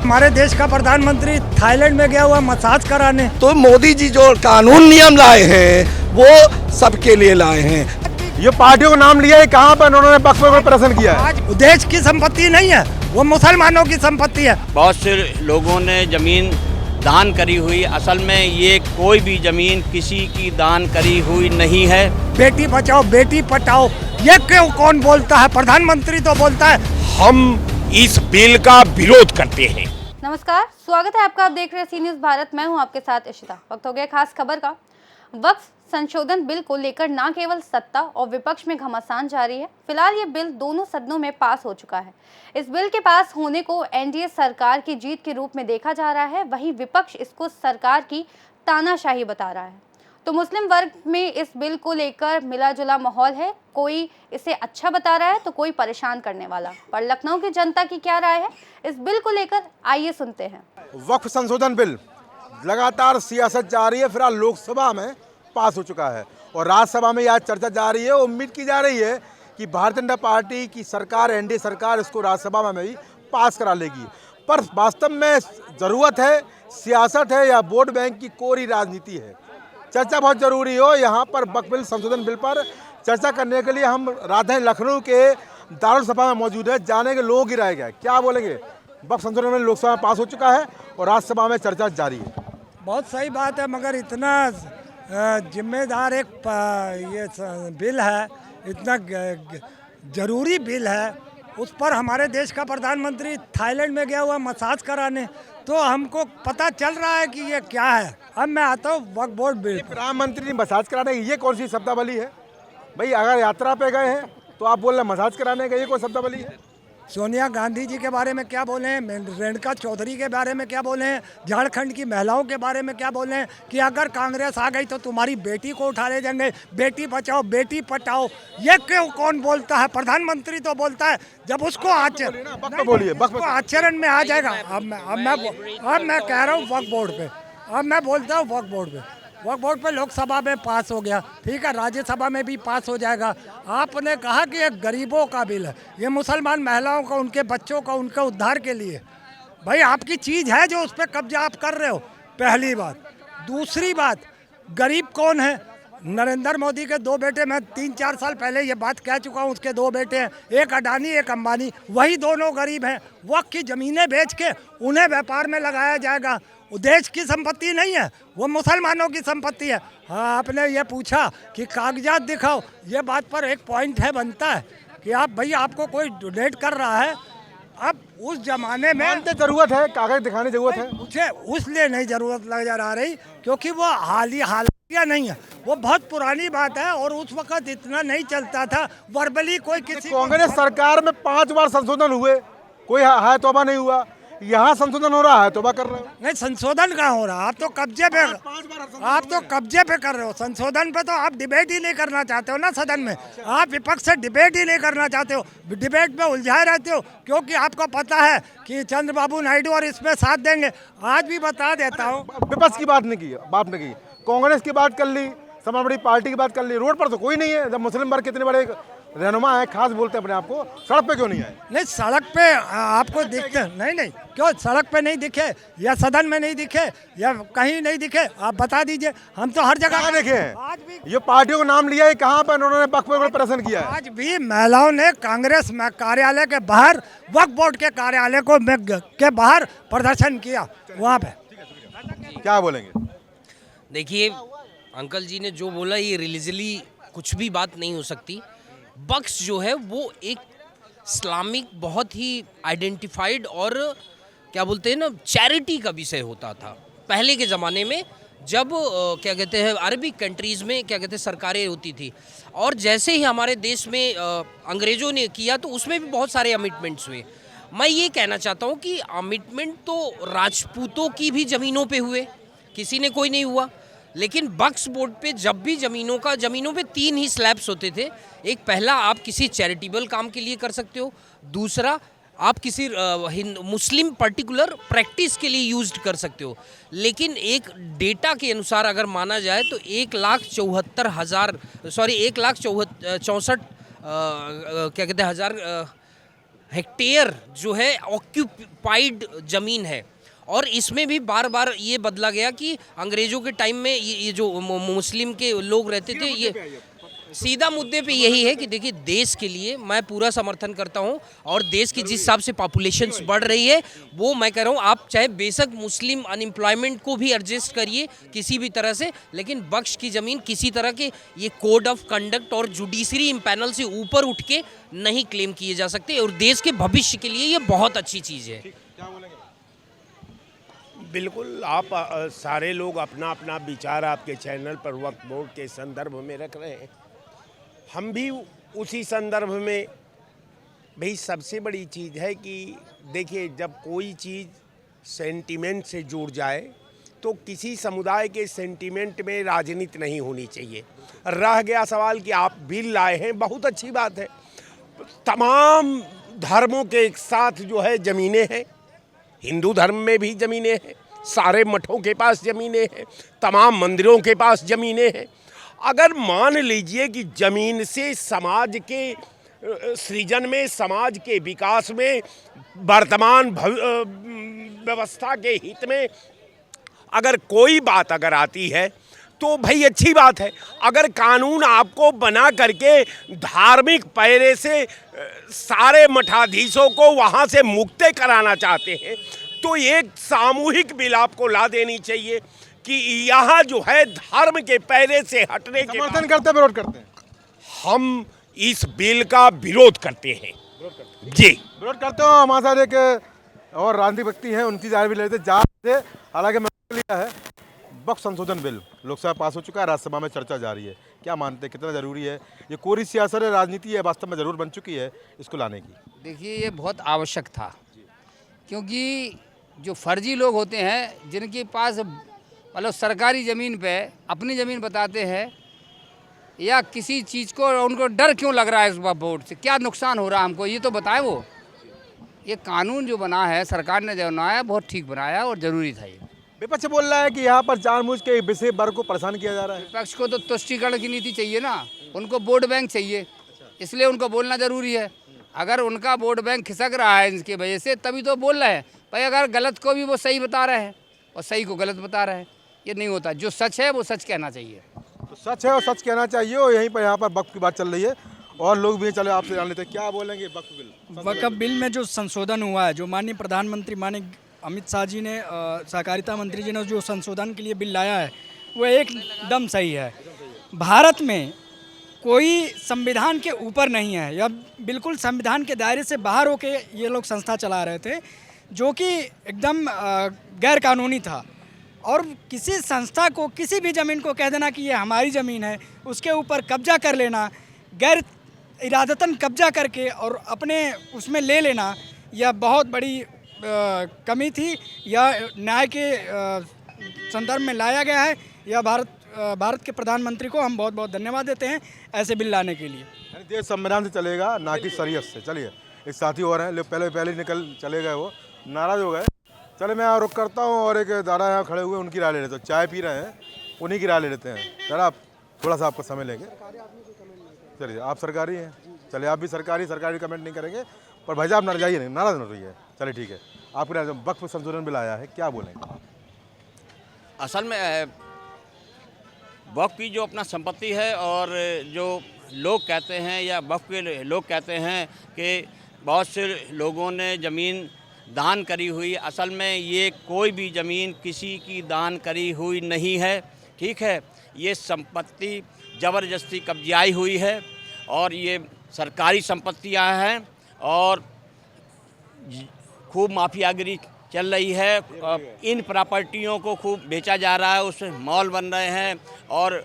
हमारे देश का प्रधानमंत्री थाईलैंड में गया हुआ मसाज कराने। तो मोदी जी जो कानून नियम लाए हैं वो सबके लिए लाए हैं। ये पार्टियों का नाम लिया है, कहाँ पर उन्होंने पक्ष में प्रदर्शन किया है? आज देश की संपत्ति नहीं है, वो मुसलमानों की संपत्ति है। बहुत से लोगों ने जमीन दान करी हुई, असल में ये कोई भी जमीन किसी की दान करी हुई नहीं है। बेटी बचाओ बेटी पढ़ाओ, ये क्यों कौन बोलता है? प्रधानमंत्री तो बोलता है। हम इस बिल का विरोध करते हैं। नमस्कार, स्वागत है आपका। आप देख रहे हैं सी न्यूज़ भारत। मैं हूं आपके साथ इशिता। वक्त हो गया खास खबर का। वक्फ संशोधन बिल को लेकर न केवल सत्ता और विपक्ष में घमासान जारी है, फिलहाल ये बिल दोनों सदनों में पास हो चुका है। इस बिल के पास होने को एनडीए सरकार की जीत के रूप में देखा जा रहा है, वहीं विपक्ष इसको सरकार की तानाशाही बता रहा है। तो मुस्लिम वर्ग में इस बिल को लेकर मिला जुला माहौल है, कोई इसे अच्छा बता रहा है तो कोई परेशान करने वाला। पर लखनऊ की जनता की क्या राय है इस बिल को लेकर, आइए सुनते हैं। वक्फ संशोधन बिल लगातार सियासत जारी है, फिलहाल लोकसभा में पास हो चुका है और राज्यसभा में यह चर्चा जारी है। उम्मीद की जा रही है कि भारतीय जनता पार्टी की सरकार, एनडीए सरकार इसको राज्यसभा में भी पास करा लेगी। पर वास्तव में ज़रूरत है, सियासत है या वोट बैंक की कोरी राजनीति है? चर्चा बहुत जरूरी हो। यहाँ पर वक्फ बिल संशोधन बिल पर चर्चा करने के लिए हम राजधानी लखनऊ के दारुल सभा में मौजूद है। जाने के लोग ही रह गए, क्या बोलेंगे? वक्फ संशोधन बिल लोकसभा में पास हो चुका है और राज्यसभा में चर्चा जारी है। बहुत सही बात है, मगर इतना जिम्मेदार एक ये बिल है, इतना जरूरी बिल है, उस पर हमारे देश का प्रधानमंत्री थाईलैंड में गया हुआ मसाज कराने, तो हमको पता चल रहा है कि ये क्या है। अब मैं आता हूँ वक्फ बोर्ड बिल। प्रधानमंत्री ने मसाज कराने, ये कौन सी शब्दावली है भाई? अगर यात्रा पे गए हैं तो आप बोल रहे हैं मसाज कराने का, ये कोई शब्दावली है? सोनिया गांधी जी के बारे में क्या बोले हैं, रेणुका चौधरी के बारे में क्या बोले हैं, झारखंड की महिलाओं के बारे में क्या बोले हैं कि अगर कांग्रेस आ गई तो तुम्हारी बेटी को उठा ले जाएंगे, बेटी बचाओ बेटी पढ़ाओ, ये क्यों कौन बोलता है? प्रधानमंत्री तो बोलता है। जब उसको आचरण में आ जाएगा। अब मैं कह रहा हूँ वक्फ बोर्ड पे, अब मैं बोलता हूँ वक्फ बोर्ड पे। वक्फ बोर्ड पे लोकसभा में पास हो गया, ठीक है, राज्यसभा में भी पास हो जाएगा। आपने कहा कि ये गरीबों का बिल है, ये मुसलमान महिलाओं का, उनके बच्चों का, उनके उद्धार के लिए। भाई आपकी चीज़ है जो उस पर कब्जा आप कर रहे हो, पहली बात। दूसरी बात, गरीब कौन है? नरेंद्र मोदी के दो बेटे, मैं 3-4 साल पहले ये बात कह चुका हूँ, उसके दो बेटे हैं, एक अडानी एक अंबानी, वही दोनों गरीब हैं। वक्फ की ज़मीनें बेच के उन्हें व्यापार में लगाया जाएगा। वो देश की संपत्ति नहीं है, वो मुसलमानों की संपत्ति है। हाँ, आपने ये पूछा कि कागजात दिखाओ, ये बात पर एक पॉइंट है, बनता है कि आप भाई आपको कोई डोनेट कर रहा है। अब उस जमाने में जरूरत है, कागज दिखाने जरूरत है, मुझे उसलिए नहीं जरूरत नजर आ रही क्योंकि वो हालिया नहीं है, वो बहुत पुरानी बात है और उस वक्त इतना नहीं चलता था। वर्बली कोई किसी कांग्रेस सरकार में 5 बार संशोधन हुए, कोई हाय तौबा नहीं हुआ। यहाँ संशोधन हो रहा है, तौबा कर रहे हो? नहीं, संशोधन कहाँ हो रहा? आप तो कब्जे पे कर रहे हो। संशोधन पे तो आप डिबेट ही नहीं करना चाहते हो ना सदन में। आप विपक्ष से डिबेट ही नहीं करना चाहते हो, डिबेट में उलझाए रहते हो, क्योंकि आपको पता है कि चंद्रबाबू नायडू और इसमें साथ देंगे। आज भी बता देता हूँ, विपक्ष की बात नहीं की, कांग्रेस की बात कर ली, समाजवादी पार्टी की बात कर ली। रोड पर तो कोई नहीं है। जब मुस्लिम वर्ग कितने बड़े रहनुमा है, खास बोलते हैं अपने आप को, सड़क पे क्यों नहीं आए? नहीं, सड़क पे आपको दिखते नहीं, क्यों सड़क पे नहीं दिखे या सदन में नहीं दिखे या कहीं नहीं दिखे? आप बता दीजिए, हम तो हर जगह देखे हैं। आज भी ये पार्टियों का नाम लिया है, कहाँ पर उन्होंने वक्फ में प्रदर्शन किया है? आज भी महिलाओं ने कांग्रेस में कार्यालय के बाहर, वक्फ बोर्ड के कार्यालय के बाहर प्रदर्शन किया। वहाँ पे क्या बोलेंगे? देखिए, अंकल जी ने जो बोला, ये रिलीजियसली कुछ भी बात नहीं हो सकती। वक्फ जो है वो एक इस्लामिक बहुत ही आइडेंटिफाइड और क्या बोलते हैं ना, चैरिटी का विषय होता था पहले के ज़माने में, जब क्या कहते हैं अरबी कंट्रीज़ में क्या कहते हैं सरकारें होती थी। और जैसे ही हमारे देश में अंग्रेज़ों ने किया तो उसमें भी बहुत सारे अमिटमेंट्स हुए। मैं ये कहना चाहता हूँ कि अमिटमेंट तो राजपूतों की भी ज़मीनों पे हुए, किसी ने कोई नहीं हुआ। लेकिन वक्फ बोर्ड पे जब भी ज़मीनों पे 3 ही स्लैब्स होते थे। एक, पहला आप किसी चैरिटेबल काम के लिए कर सकते हो, दूसरा आप किसी मुस्लिम पर्टिकुलर प्रैक्टिस के लिए यूज्ड कर सकते हो, लेकिन एक डेटा के अनुसार अगर माना जाए तो 1,64,000 क्या कहते हैं हजार हेक्टेयर जो है ऑक्यूपाइड ज़मीन है। और इसमें भी बार बार ये बदला गया कि अंग्रेज़ों के टाइम में ये जो मुस्लिम के लोग रहते थे, ये सीधा मुद्दे पे यही है कि देखिए देश के लिए मैं पूरा समर्थन करता हूं, और देश की जिस हिसाब से पॉपुलेशन बढ़ रही है वो मैं कह रहा हूं आप चाहे बेशक मुस्लिम अनएम्प्लॉयमेंट को भी एडजस्ट करिए किसी भी तरह से, लेकिन बख्श की ज़मीन किसी तरह के ये कोड ऑफ कंडक्ट और जुडिशरी इम्पैनल से ऊपर उठ के नहीं क्लेम किए जा सकते, और देश के भविष्य के लिए ये बहुत अच्छी चीज़ है। बिल्कुल, आप सारे लोग अपना अपना विचार आपके चैनल पर वक्फ बोर्ड के संदर्भ में रख रहे हैं, हम भी उसी संदर्भ में। भाई सबसे बड़ी चीज़ है कि देखिए जब कोई चीज़ सेंटिमेंट से जुड़ जाए तो किसी समुदाय के सेंटिमेंट में राजनीति नहीं होनी चाहिए। रह गया सवाल कि आप बिल लाए हैं, बहुत अच्छी बात है। तमाम धर्मों के एक साथ जो है ज़मीनें हैं, हिंदू धर्म में भी ज़मीनें हैं, सारे मठों के पास ज़मीनें हैं, तमाम मंदिरों के पास ज़मीनें हैं। अगर मान लीजिए कि ज़मीन से समाज के सृजन में, समाज के विकास में, वर्तमान व्यवस्था के हित में अगर कोई बात अगर आती है तो भाई अच्छी बात है। अगर कानून आपको बना करके धार्मिक पैरे से सारे मठाधीशों को वहाँ से मुक्त कराना चाहते हैं तो एक सामूहिक बिल आपको ला देनी चाहिए कि यहाँ जो है धर्म के पैरे से हटने के समर्थन करते हैं, विरोध करते हैं? हम इस बिल का विरोध करते हैं जी। विरोध करते हो। हमारे साथ एक और राजनीतिक व्यक्ति हैं, उनकी जान भी लेते जा रहे थे। हालांकि मैंने लिया है वक्फ संशोधन बिल लोकसभा पास हो चुका है, राज्यसभा में चर्चा जारी है। क्या मानते हैं कितना ज़रूरी है? ये कोरी सियासत है, राजनीति है, वास्तव में ज़रूर बन चुकी है इसको लाने की? देखिए ये बहुत आवश्यक था, क्योंकि जो फर्जी लोग होते हैं जिनके पास मतलब सरकारी ज़मीन पे अपनी ज़मीन बताते हैं या किसी चीज़ को, उनको डर क्यों लग रहा है इस बोर्ड से, क्या नुकसान हो रहा है हमको ये तो बताएं। वो ये कानून जो बना है सरकार ने जो बनाया बहुत ठीक बनाया और ज़रूरी था। ये विपक्ष बोल रहा है कि यहाँ पर जानबूझ के विषय वर्ग को परेशान किया जा रहा है। विपक्ष को तो तुष्टीकरण की नीति चाहिए ना, उनको वोट बैंक चाहिए, इसलिए उनको बोलना ज़रूरी है। अगर उनका वोट बैंक खिसक रहा है इसकी वजह से तभी तो बोल रहे हैं। भाई अगर गलत को भी वो सही बता रहे हैं और सही को गलत बता रहे हैं, ये नहीं होता। जो सच है वो सच कहना चाहिए। तो सच है और सच कहना चाहिए। और यहीं पर यहाँ पर वक्फ की बात चल रही है और लोग भी चले आपसे जान लेते हैं क्या बोलेंगे। वक्फ बिल, वक्फ बिल में जो संशोधन हुआ है, जो माननीय प्रधानमंत्री माननीय अमित शाह जी ने, सहकारिता मंत्री जी ने जो संशोधन के लिए बिल लाया है वो एकदम सही है। भारत में कोई संविधान के ऊपर नहीं है, यह बिल्कुल संविधान के दायरे से बाहर होके ये लोग संस्था चला रहे थे, जो कि एकदम गैर कानूनी था। और किसी संस्था को किसी भी ज़मीन को कह देना कि ये हमारी ज़मीन है, उसके ऊपर कब्जा कर लेना, गैर इरादतन कब्जा करके और अपने उसमें ले लेना, यह बहुत बड़ी कमी थी। यह न्याय के संदर्भ में लाया गया है। यह भारत के प्रधानमंत्री को हम बहुत बहुत धन्यवाद देते हैं ऐसे बिल लाने के लिए। देश संविधान से चलेगा, ना कि शरीयत से। चलिए एक साथी और हैं, पहले निकल चले गए, वो नाराज़ हो गए। चले मैं यहाँ रुक करता हूँ और एक दादा यहाँ खड़े हुए उनकी राय ले लेते हैं। चाय पी रहे हैं, उन्हीं की राय ले लेते हैं। सर आप थोड़ा सा आपका समय लेंगे? चलिए आप सरकारी हैं, चलिए आप भी सरकारी कमेंट नहीं करेंगे, पर भाई साहब नाराज जाइए नहीं, नाराज़ न रहिए। चलिए ठीक है, आपके वक्फ संशोधन बिल आया है, क्या बोलेंगे? असल में वक्फ की जो अपना संपत्ति है और जो लोग कहते हैं या वक्फ के लोग कहते हैं कि बहुत से लोगों ने ज़मीन दान करी हुई, असल में ये कोई भी ज़मीन किसी की दान करी हुई नहीं है। ठीक है, ये संपत्ति ज़बरदस्ती कब्जाई हुई है और ये सरकारी संपत्तियां हैं और खूब माफियागिरी चल रही है। इन प्रॉपर्टियों को खूब बेचा जा रहा है, उसमें मॉल बन रहे हैं और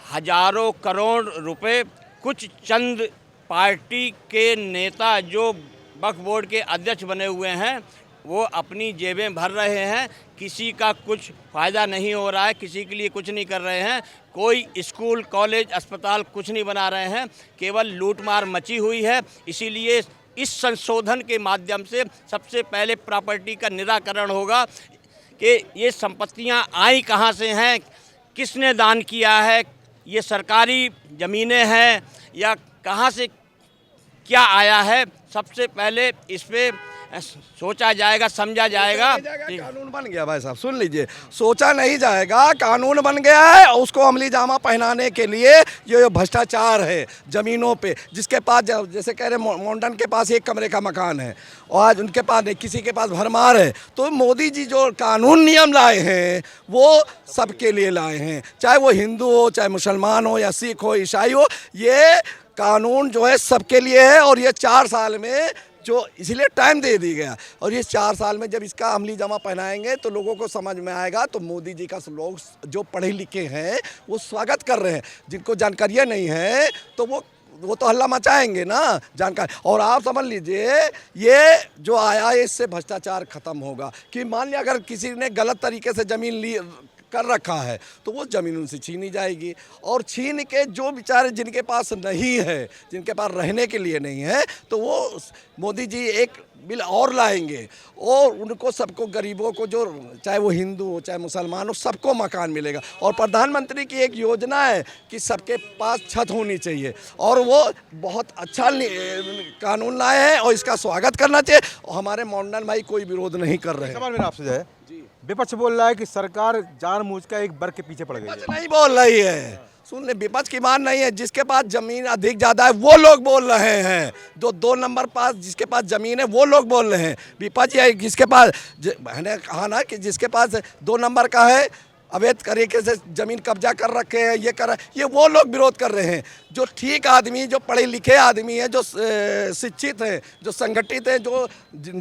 हजारों करोड़ रुपए कुछ चंद पार्टी के नेता जो वक्फ बोर्ड के अध्यक्ष बने हुए हैं वो अपनी जेबें भर रहे हैं। किसी का कुछ फ़ायदा नहीं हो रहा है, किसी के लिए कुछ नहीं कर रहे हैं। कोई स्कूल, कॉलेज, अस्पताल कुछ नहीं बना रहे हैं, केवल लूटमार मची हुई है। इसीलिए इस संशोधन के माध्यम से सबसे पहले प्रॉपर्टी का निराकरण होगा कि ये संपत्तियां आई कहां से हैं, किसने दान किया है, ये सरकारी ज़मीनें हैं या कहां से क्या आया है। सबसे पहले इस पे सोचा जाएगा, समझा जाएगा। कानून बन गया भाई साहब, सुन लीजिए, सोचा नहीं जाएगा, कानून बन गया है। और उसको अमली जामा पहनाने के लिए ये भ्रष्टाचार है ज़मीनों पे, जिसके पास जैसे कह रहे मोंडन के पास 1 कमरे का मकान है और आज उनके पास नहीं, किसी के पास भरमार है। तो मोदी जी जो कानून नियम लाए हैं वो सबके लिए लाए हैं, चाहे वो हिंदू हो, चाहे मुसलमान हो, या सिख हो, ईसाई हो। ये कानून जो है सबके लिए है और ये 4 साल में जो इसलिए टाइम दे दी गया। और ये 4 साल में जब इसका अमली जमा पहनाएंगे तो लोगों को समझ में आएगा। तो मोदी जी का लोग जो पढ़े लिखे हैं वो स्वागत कर रहे हैं, जिनको जानकारियाँ नहीं है तो वो तो हल्ला मचाएंगे ना जानकारी। और आप समझ लीजिए ये जो आया है इससे भ्रष्टाचार खत्म होगा। कि मान लिया अगर किसी ने गलत तरीके से ज़मीन ली कर रखा है तो वो ज़मीन उनसे छीनी जाएगी। और छीन के जो बेचारे जिनके पास नहीं है, जिनके पास रहने के लिए नहीं है, तो वो मोदी जी एक बिल और लाएंगे और उनको सबको, गरीबों को, जो चाहे वो हिंदू हो चाहे मुसलमान हो, सबको मकान मिलेगा। और प्रधानमंत्री की एक योजना है कि सबके पास छत होनी चाहिए और वो बहुत अच्छा कानून लाए हैं और इसका स्वागत करना चाहिए। और हमारे मोंडन भाई कोई विरोध नहीं कर रहे हैं। सवाल मेरा आपसे है, विपक्ष बोल रहा है कि सरकार जानबूझकर एक वर्ग के पीछे पड़ गई है। नहीं बोल रही है, सुन ले, विपक्ष की मान नहीं है। जिसके पास जमीन अधिक ज़्यादा है वो लोग बोल रहे हैं, जो 2 नंबर पास जिसके पास ज़मीन है वो लोग बोल रहे हैं। विपक्ष है जिसके पास, मैंने कहा ना कि जिसके पास 2 नंबर का है, अवैध तरीके से ज़मीन कब्जा कर रखे हैं, ये कर रहे, ये वो लोग विरोध कर रहे हैं। जो ठीक आदमी, जो पढ़े लिखे आदमी है, जो शिक्षित हैं, जो संगठित हैं, जो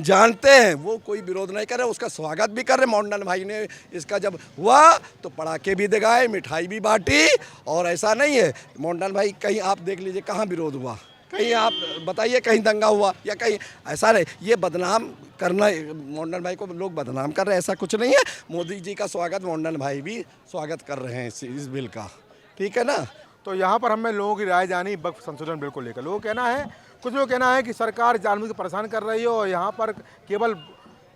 जानते हैं, वो कोई विरोध नहीं कर रहे, उसका स्वागत भी कर रहे। मोंडन भाई ने इसका जब हुआ तो पटाखे भी दिखाए, मिठाई भी बांटी। और ऐसा नहीं है मोंडन भाई, कहीं आप देख लीजिए कहाँ विरोध हुआ, कहीं आप बताइए कहीं दंगा हुआ या कहीं ऐसा नहीं। ये बदनाम करना, मोंडन भाई को लोग बदनाम कर रहे हैं, ऐसा कुछ नहीं है। मोदी जी का स्वागत मोंडन भाई भी स्वागत कर रहे हैं इस बिल का, ठीक है ना। तो यहाँ पर हमें लोगों की राय जानी वक्फ संशोधन बिल को लेकर। लोगों का कहना है, कुछ लोग कहना है कि सरकार जानबूझकर परेशान कर रही है और यहाँ पर केवल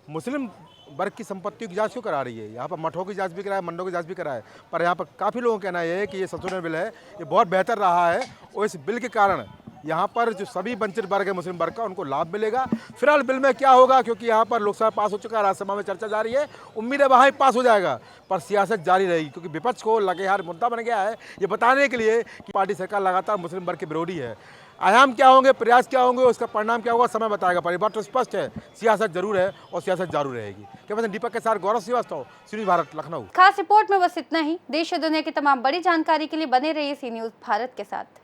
मुस्लिम वर्ग की संपत्तियों की जांच क्यों करा रही है। यहाँ पर मठों की जांच भी कराए, मंडों की जांच भी कराए। पर यहाँ पर काफ़ी लोगों का कहना यह है कि ये संशोधन बिल है, ये बहुत बेहतर रहा है और इस बिल के कारण यहाँ पर जो सभी वंचित वर्ग है मुस्लिम वर्ग का, उनको लाभ मिलेगा। फिलहाल बिल में क्या होगा, क्योंकि यहाँ पर लोकसभा पास हो चुका है, राज्यसभा में चर्चा जारी है, उम्मीद है वहाँ ही पास हो जाएगा, पर सियासत जारी रहेगी। क्योंकि विपक्ष को लगेहार मुद्दा बन गया है ये बताने के लिए कि पार्टी सरकार लगातार मुस्लिम वर्ग के विरोधी है। आयाम क्या होंगे, प्रयास क्या होंगे, उसका परिणाम क्या होगा, समय बताएगा। पर ये बात तो स्पष्ट है, सियासत जरूर है और सियासत जारी रहेगी। कैमरा दीपक के साथ गौरव श्रीवास्तव, सी न्यूज़ भारत, लखनऊ। खास रिपोर्ट में बस इतना ही। देश और दुनिया की तमाम बड़ी जानकारी के लिए बने रहिए सी न्यूज़ भारत के साथ।